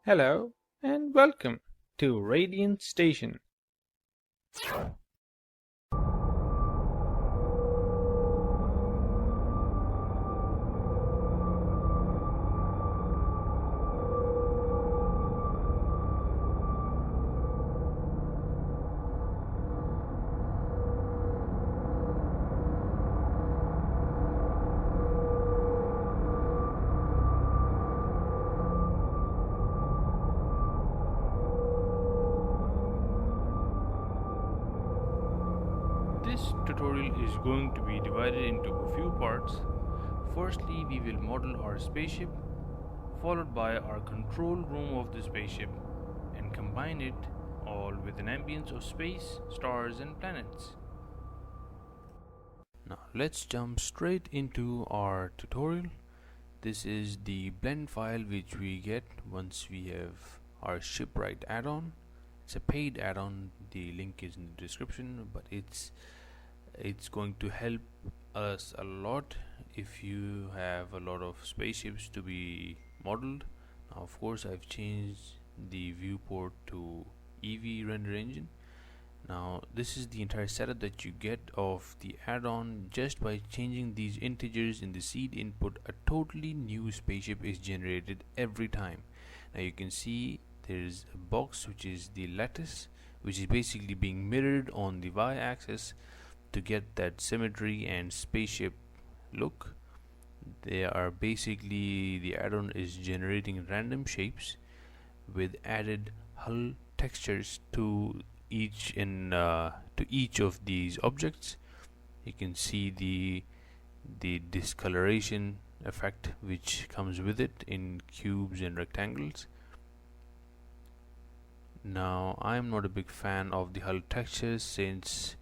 Hello and welcome to Radiant Station. This tutorial is going to be divided into a few parts. Firstly, we will model our spaceship, followed by our control room of the spaceship, and combine it all with an ambience of space, stars, and planets. Now, let's jump straight into our tutorial. This is the blend file which we get once we have our Shipwright add-on. It's a paid add-on, the link is in the description, but it's going to help us a lot if you have a lot of spaceships to be modeled. Now, of course, I've changed the viewport to EV render engine. Now, this is the entire setup that you get of the add-on. Just by changing these integers in the seed input, a totally new spaceship is generated every time. Now you can see there's a box which is the lattice, which is basically being mirrored on the y-axis to get that symmetry and spaceship look. They are basically, the add-on is generating random shapes with added hull textures to each of these objects. You can see the discoloration effect which comes with it in cubes and rectangles. Now, I'm not a big fan of the hull textures, since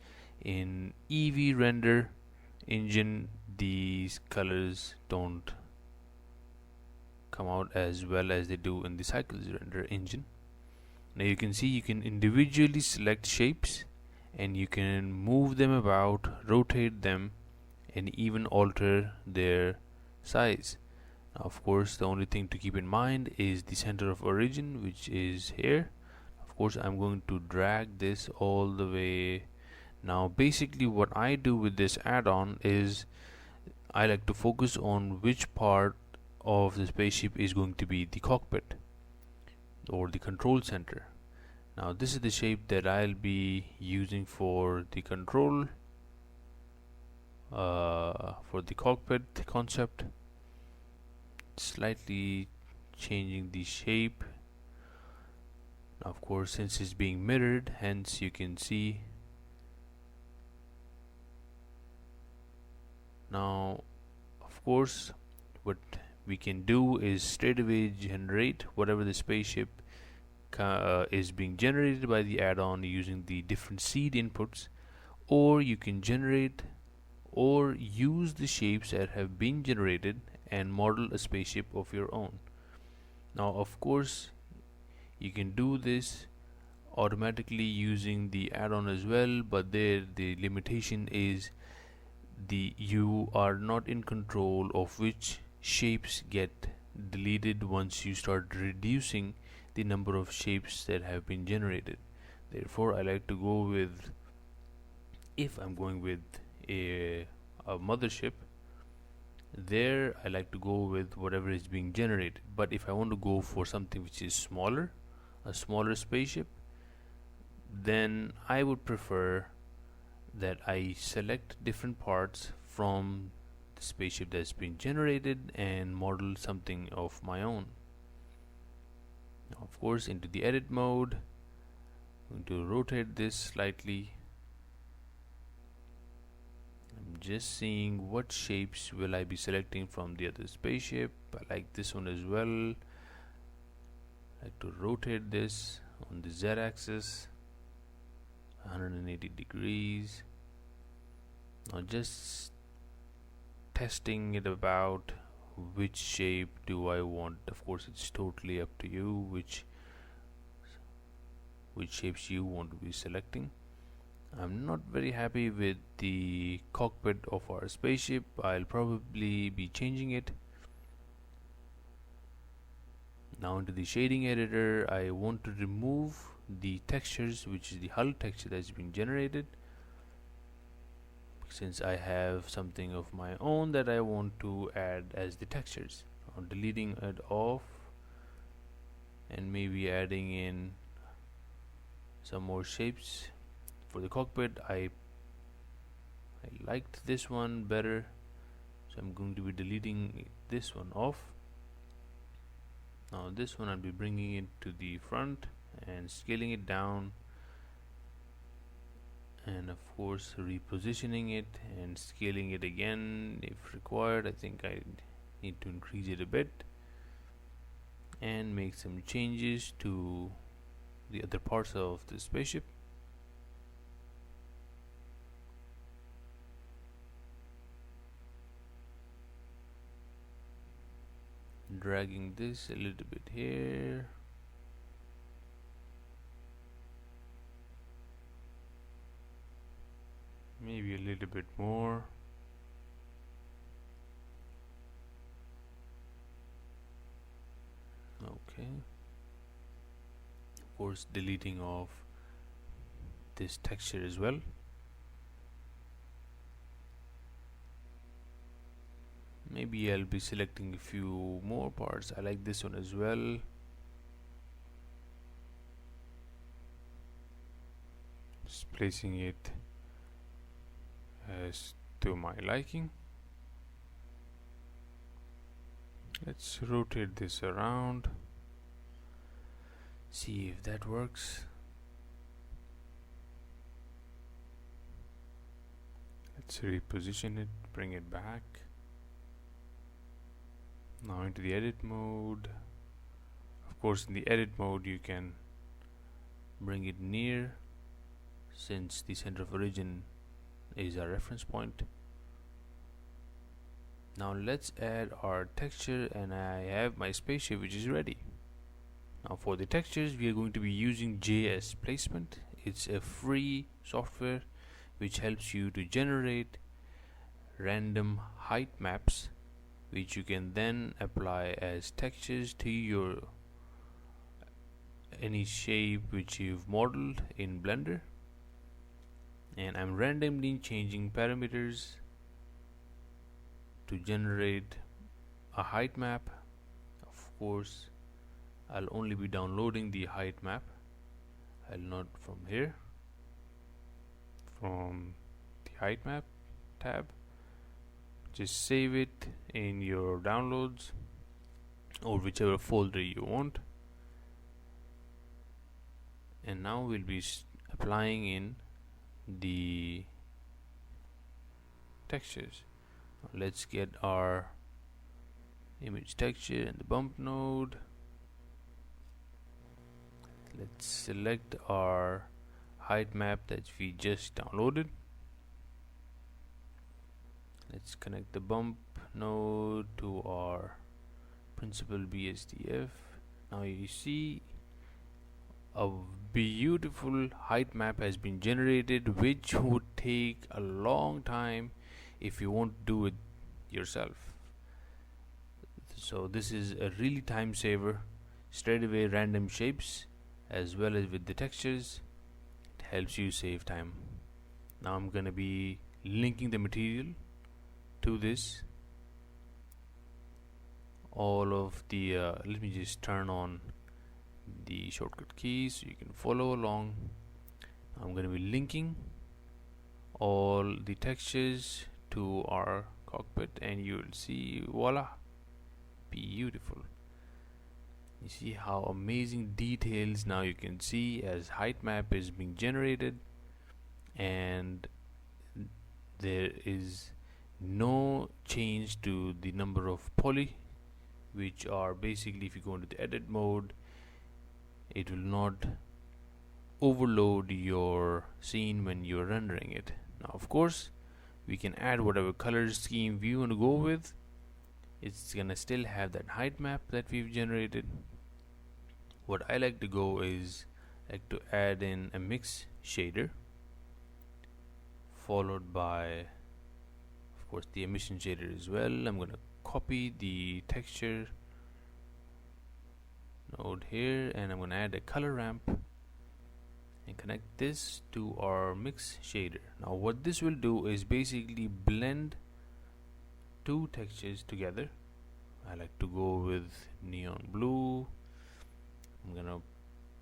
in EV render engine these colors don't come out as well as they do in the cycles render engine. Now you can see you can individually select shapes and you can move them about, rotate them, and even alter their size. Now, of course, the only thing to keep in mind is the center of origin, which is here. Of course, I'm going to drag this all the way. Now, basically what I do with this add-on is I like to focus on which part of the spaceship is going to be the cockpit or the control center. Now, this is the shape that I'll be using for the control, for the cockpit concept. Slightly changing the shape. Now, of course, since it's being mirrored, hence you can see. Now, of course, what we can do is straight away generate whatever the spaceship is being generated by the add-on using the different seed inputs, or you can generate or use the shapes that have been generated and model a spaceship of your own. Now, of course, you can do this automatically using the add-on as well, but there the limitation is you are not in control of which shapes get deleted once you start reducing the number of shapes that have been generated. Therefore, I like to go with, if I'm going with a mothership, there I like to go with whatever is being generated. But if I want to go for something which is smaller, a smaller spaceship, then I would prefer that I select different parts from the spaceship that's been generated and model something of my own. Now, of course, into the edit mode, I'm going to rotate this slightly. I'm just seeing what shapes will I be selecting from the other spaceship. I like this one as well. I like to rotate this on the z-axis 180 degrees. Now, just testing it about which shape do I want. Of course, it's totally up to you which shapes you want to be selecting. I'm not very happy with the cockpit of our spaceship. I'll probably be changing it. Now into the shading editor, I want to remove the textures, which is the hull texture that's been generated, since I have something of my own that I want to add as the textures. I'm deleting it off and maybe adding in some more shapes. For the cockpit, I liked this one better, so I'm going to be deleting this one off. Now this one I'll be bringing it to the front and scaling it down, and of course repositioning it and scaling it again if required. I think I need to increase it a bit and make some changes to the other parts of the spaceship. Dragging this a little bit here. Maybe a little bit more. Okay. Of course, deleting off this texture as well. Maybe I'll be selecting a few more parts. I like this one as well. Just placing it as to my liking. Let's rotate this around, see if that works. Let's reposition it, bring it back. Now into the edit mode. Of course, in the edit mode you can bring it near, since the center of origin is our reference point. Now let's add our texture, and I have my spaceship which is ready. Now for the textures, we are going to be using JS Placement. It's a free software which helps you to generate random height maps, which you can then apply as textures to your any shape which you've modeled in Blender. And I'm randomly changing parameters to generate a height map. Of course, I'll only be downloading the height map. I'll not from here, from the height map tab. Just save it in your downloads or whichever folder you want. And now we'll be applying in the textures. Let's get our image texture in the bump node. Let's select our height map that we just downloaded. Let's connect the bump node to our principal BSDF. Now you see a beautiful height map has been generated, which would take a long time if you want to do it yourself. So this is a really time saver. Straight away random shapes as well as with the textures, it helps you save time. Now I'm gonna be linking the material to this. All of the let me just turn on the shortcut keys so you can follow along. I'm going to be linking all the textures to our cockpit, and you will see, voila, beautiful. You see how amazing details now you can see as height map is being generated, and there is no change to the number of poly, which are basically, if you go into the edit mode, it will not overload your scene when you're rendering it. Now of course we can add whatever color scheme we want to go with. It's gonna still have that height map that we've generated. What I like to go is like to add in a mix shader. followed by, of course, the emission shader as well. I'm gonna copy the texture node here, and I'm gonna add a color ramp and connect this to our mix shader. Now what this will do is basically blend two textures together. I like to go with neon blue. I'm gonna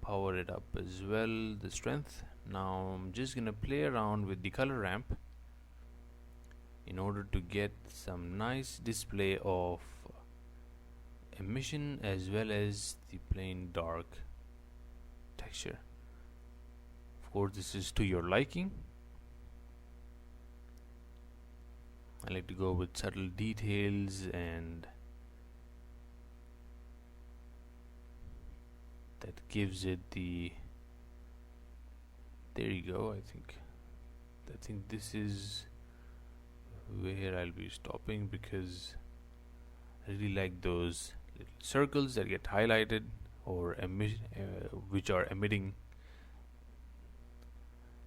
power it up as well, the strength. Now I'm just gonna play around with the color ramp in order to get some nice display of emission as well as the plain dark texture. Of course, this is to your liking. I like to go with subtle details, and that gives it the, there you go. I think this is where I'll be stopping, because I really like those little circles that get highlighted or which are emitting.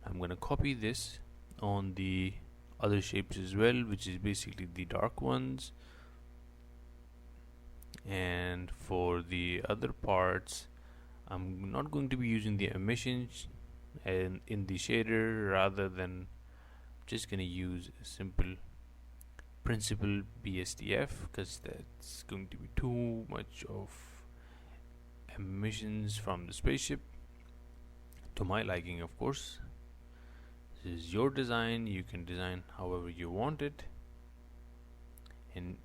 I'm gonna copy this on the other shapes as well, which is basically the dark ones, and for the other parts I'm not going to be using the emissions and in the shader, rather than just gonna use a simple principal BSDF, because that's going to be too much of emissions from the spaceship to my liking. Of course, this is your design. You can design however you want it, and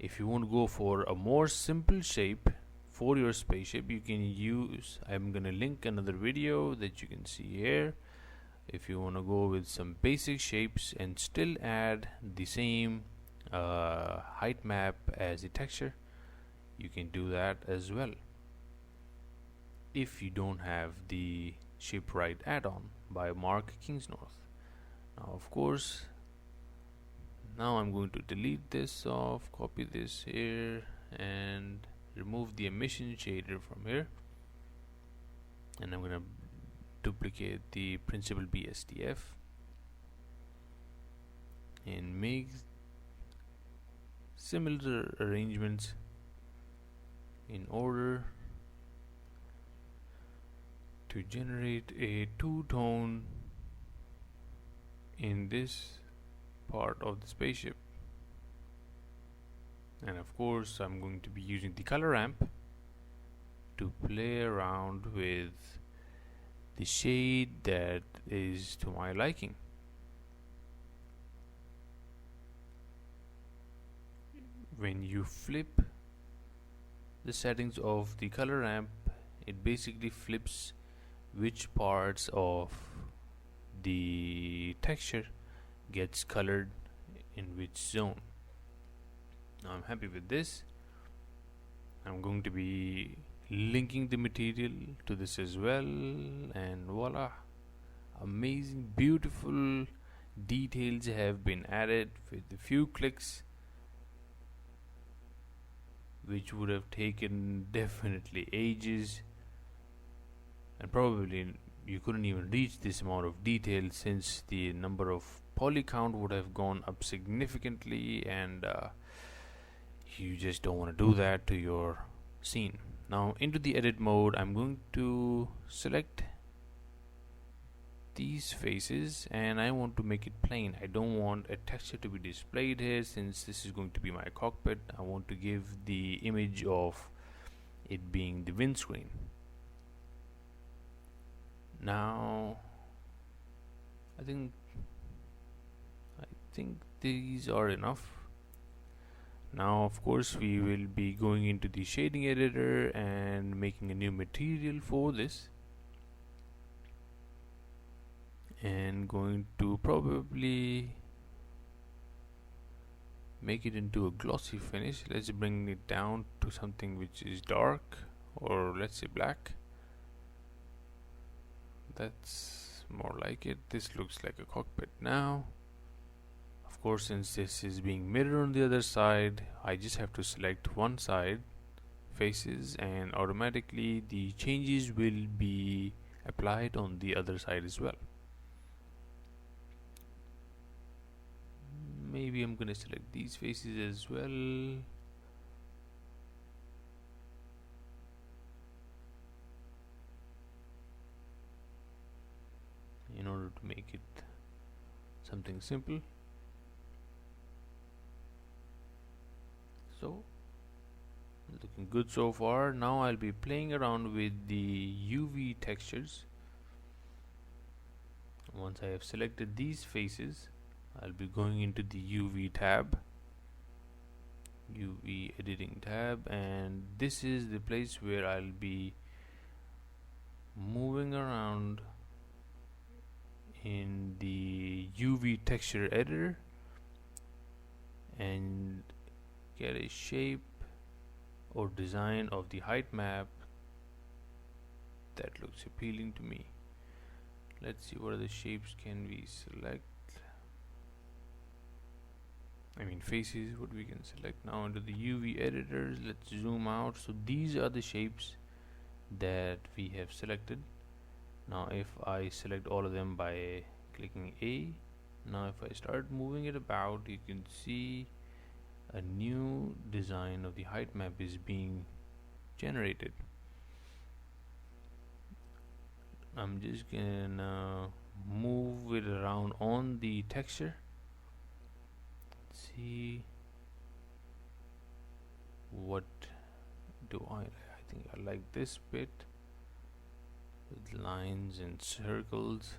if you want to go for a more simple shape for your spaceship, you can use, I'm gonna link another video that you can see here. If you want to go with some basic shapes and still add the same height map as the texture, you can do that as well, if you don't have the Shipwright Addon by Mark Kingsnorth. Now of course, now I'm going to delete this off, copy this here, and remove the emission shader from here, and I'm gonna duplicate the principal BSDF and make similar arrangements in order to generate a two-tone in this part of the spaceship. And of course, I'm going to be using the color ramp to play around with the shade that is to my liking. When you flip the settings of the color ramp, it basically flips which parts of the texture gets colored in which zone. Now I'm happy with this. I'm going to be linking the material to this as well, and voila, amazing, beautiful details have been added with a few clicks, which would have taken definitely ages, and probably you couldn't even reach this amount of detail, since the number of poly count would have gone up significantly, and you just don't want to do that to your scene. Now into the edit mode, I'm going to select these faces and I want to make it plain. I don't want a texture to be displayed here, since this is going to be my cockpit. I want to give the image of it being the windscreen. Now I think these are enough. Now of course we will be going into the shading editor and making a new material for this, and going to probably make it into a glossy finish. Let's bring it down to something which is dark, or let's say black. That's more like it. This looks like a cockpit now. Of course, since this is being mirrored on the other side, I just have to select one side faces, and automatically the changes will be applied on the other side as well. maybe I'm gonna select these faces as well. In order to make it something simple. So looking good so far. Now I'll be playing around with the UV textures. Once I have selected these faces, I'll be going into the UV tab, UV editing tab, and this is the place where I'll be moving around in the UV texture editor and get a shape or design of the height map that looks appealing to me. Let's see what other shapes can we select. I mean faces, what we can select now into the UV editors. Let's zoom out. So these are the shapes that we have selected. Now if I select all of them by clicking A, now if I start moving it about, you can see a new design of the height map is being generated. I'm just gonna move it around on the texture. Let's see what do I think I like this bit with lines and circles.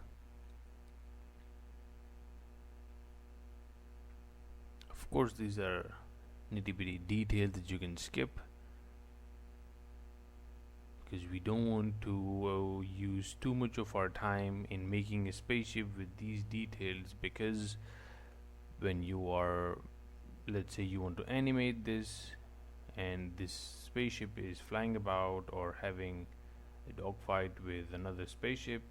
Of course these are nitty-bitty details that you can skip, because we don't want to use too much of our time in making a spaceship with these details, because when you are, let's say you want to animate this and this spaceship is flying about or having a dogfight with another spaceship,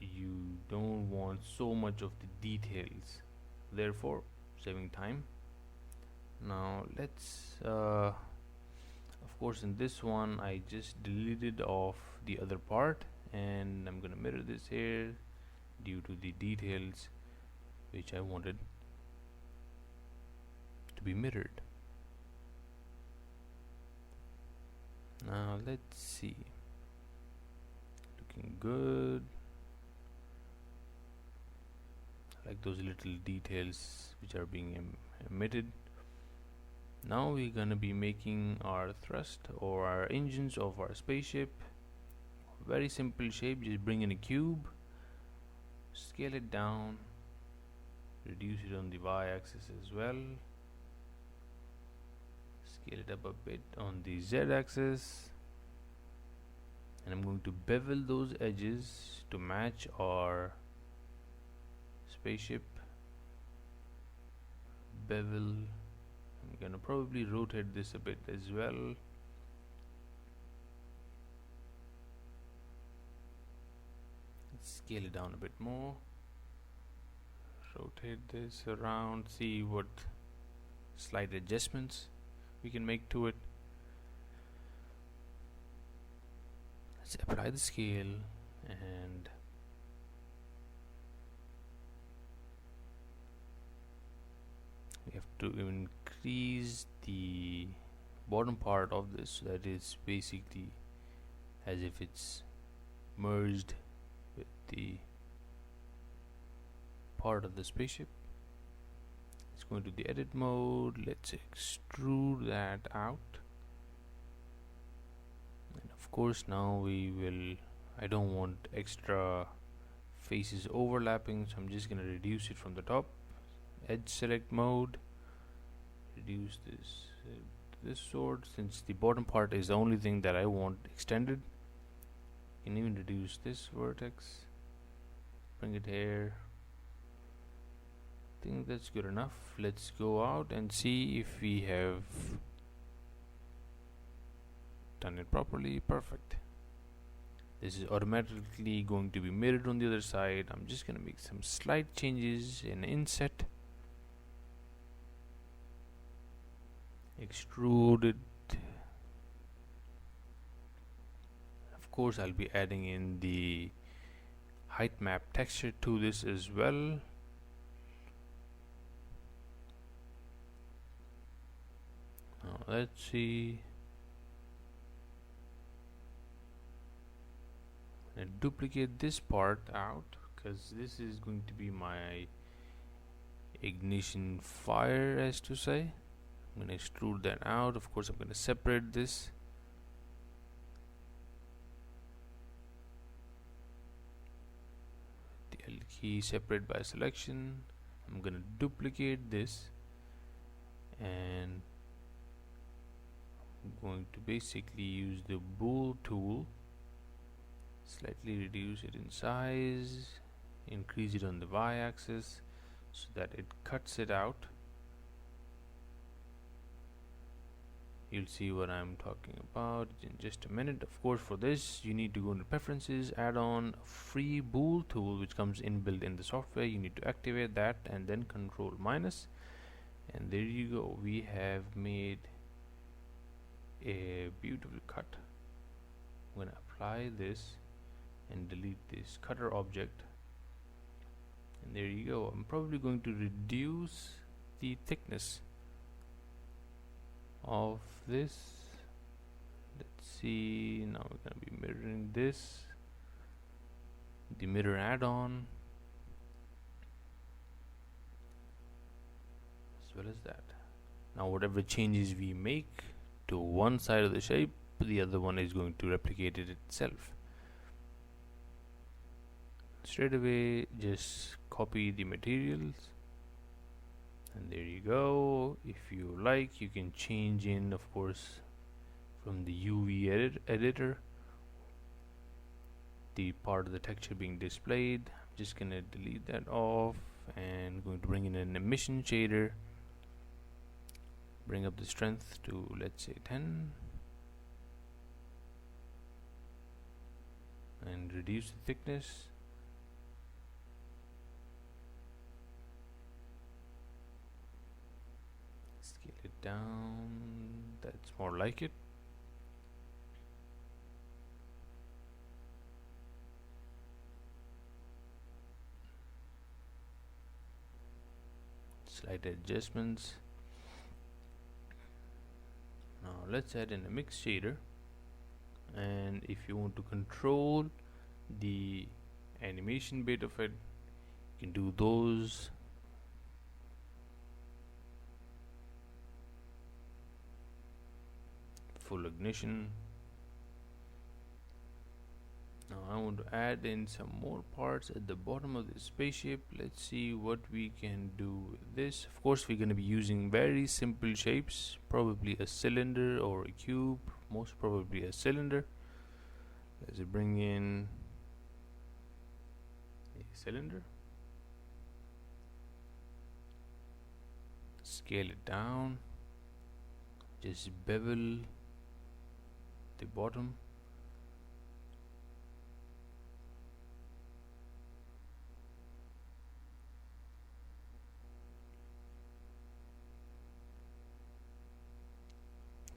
you don't want so much of the details, therefore saving time. Now let's of course in this one I just deleted off the other part, and I'm gonna mirror this here due to the details which I wanted to be mirrored. Now let's see, looking good. I like those little details which are being emitted. Now we're gonna be making our thrust or our engines of our spaceship. Very simple shape, just bring in a cube, scale it down, reduce it on the y-axis as well, scale it up a bit on the z-axis, and I'm going to bevel those edges to match our spaceship. Bevel. I'm gonna probably rotate this a bit as well. Let's scale it down a bit more. Rotate this around, see what slight adjustments we can make to it. Let's apply the scale, and we have to increase the bottom part of this, so that is basically as if it's merged with the part of the spaceship. Let's go into the edit mode, let's extrude that out, and of course now we will, I don't want extra faces overlapping, so I'm just gonna reduce it from the top. Edge select mode, reduce this sort, since the bottom part is the only thing that I want extended. You can even reduce this vertex, bring it here. I think that's good enough. Let's go out and see if we have done it properly. Perfect. This is automatically going to be mirrored on the other side. I'm just gonna make some slight changes in inset, extrude it. Of course I'll be adding in the height map texture to this as well. let's see. And duplicate this part out, because this is going to be my ignition fire, as to say. I'm going to extrude that out. Of course, I'm going to separate this. The L key, separate by selection. I'm going to duplicate this, and I'm going to basically use the bool tool, slightly reduce it in size, increase it on the y-axis so that it cuts it out. You'll see what I'm talking about in just a minute. Of course, for this you need to go into preferences, add on free bool tool, which comes inbuilt in the software. You need to activate that and then control minus, and there you go. We have made a beautiful cut. I'm going to apply this and delete this cutter object, and there you go. I'm probably going to reduce the thickness of this. Let's see, now we're going to be mirroring this, the mirror add-on, as well as that. Now whatever changes we make to one side of the shape, the other one is going to replicate it itself. Straight away just copy the materials, and there you go. If you like, you can change in, of course, from the UV editor, the part of the texture being displayed. I'm just gonna delete that off and going to bring in an emission shader, bring up the strength to, let's say, 10, and reduce the thickness. Scale it down, that's more like it. Slight adjustments. Now let's add in a mix shader, and if you want to control the animation bit of it, you can do those. Full ignition. Now I want to add in some more parts at the bottom of the spaceship. Let's see what we can do with this. Of course, we're going to be using very simple shapes, probably a cylinder or a cube, most probably a cylinder. Let's bring in a cylinder, scale it down, just bevel the bottom.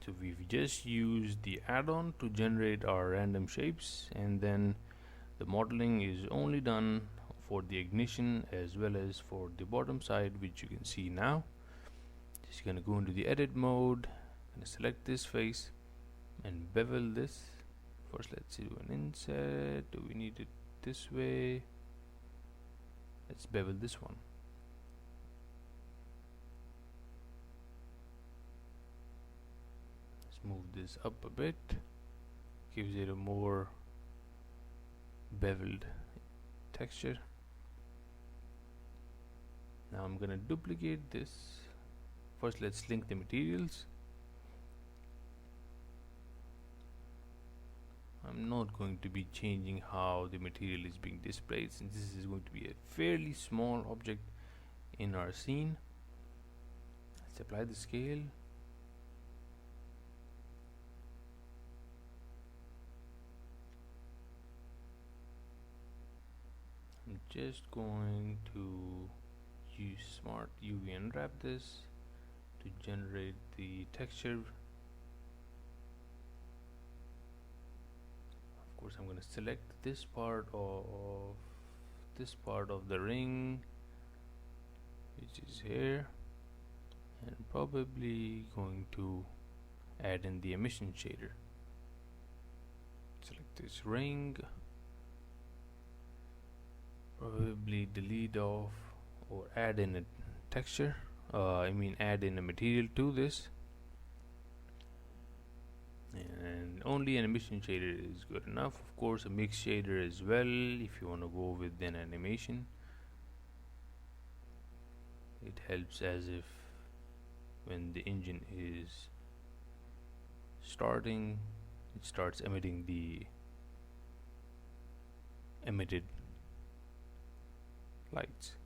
So we've just used the add-on to generate our random shapes, and then the modeling is only done for the ignition as well as for the bottom side, which you can see now. Just gonna go into the edit mode, gonna select this face and bevel this. First let's do an inset. Do we need it this way? Let's bevel this one. Let's move this up a bit, gives it a more beveled texture. Now I'm gonna duplicate this. First let's link the materials. I'm not going to be changing how the material is being displayed, since this is going to be a fairly small object in our scene. Let's apply the scale. I'm just going to use Smart UV unwrap this to generate the texture. Of course, I'm going to select this part of the ring, which is here, and probably going to add in the emission shader. Select this ring, probably delete off or add in a texture, add in a material to this, and only an emission shader is good enough. Of course, a mix shader as well if you want to go with an animation. It helps as if when the engine is starting, it starts emitting the emitted lights.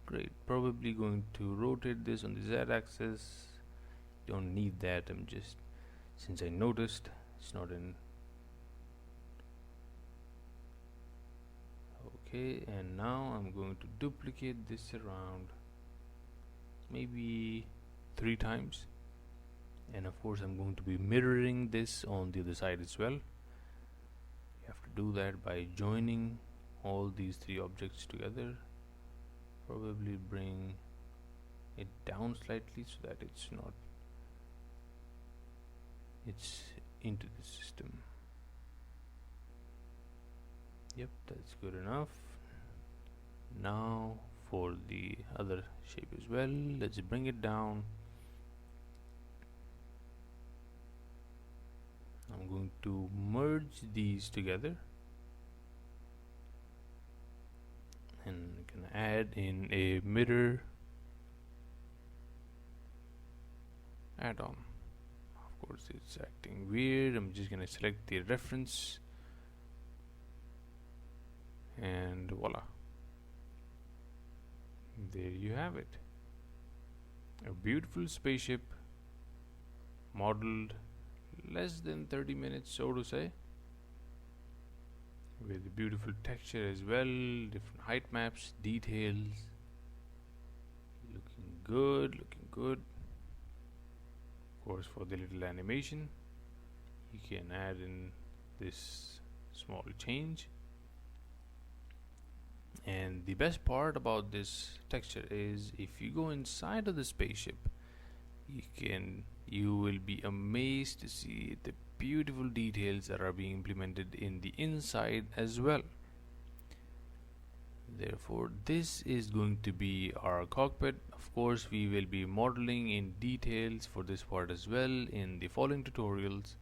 Great. Probably going to rotate this on the z-axis. Don't need that. I'm just, since I noticed it's not in. Okay, and now I'm going to duplicate this around maybe 3 times, and of course I'm going to be mirroring this on the other side as well. You have to do that by joining all these 3 objects together. Probably bring it down slightly so that it's into the system. Yep, that's good enough. Now for the other shape as well, let's bring it down. I'm going to merge these together, and I'm gonna add in a mirror add-on. Of course it's acting weird. I'm just gonna select the reference, and voila, there you have it. A beautiful spaceship modeled less than 30 minutes, so to say, with beautiful texture as well, different height maps, details. Looking good, looking good. Of course, for the little animation, you can add in this small change. And the best part about this texture is if you go inside of the spaceship, you will be amazed to see the beautiful details that are being implemented in the inside as well. Therefore, this is going to be our cockpit. Of course, we will be modeling in details for this part as well in the following tutorials.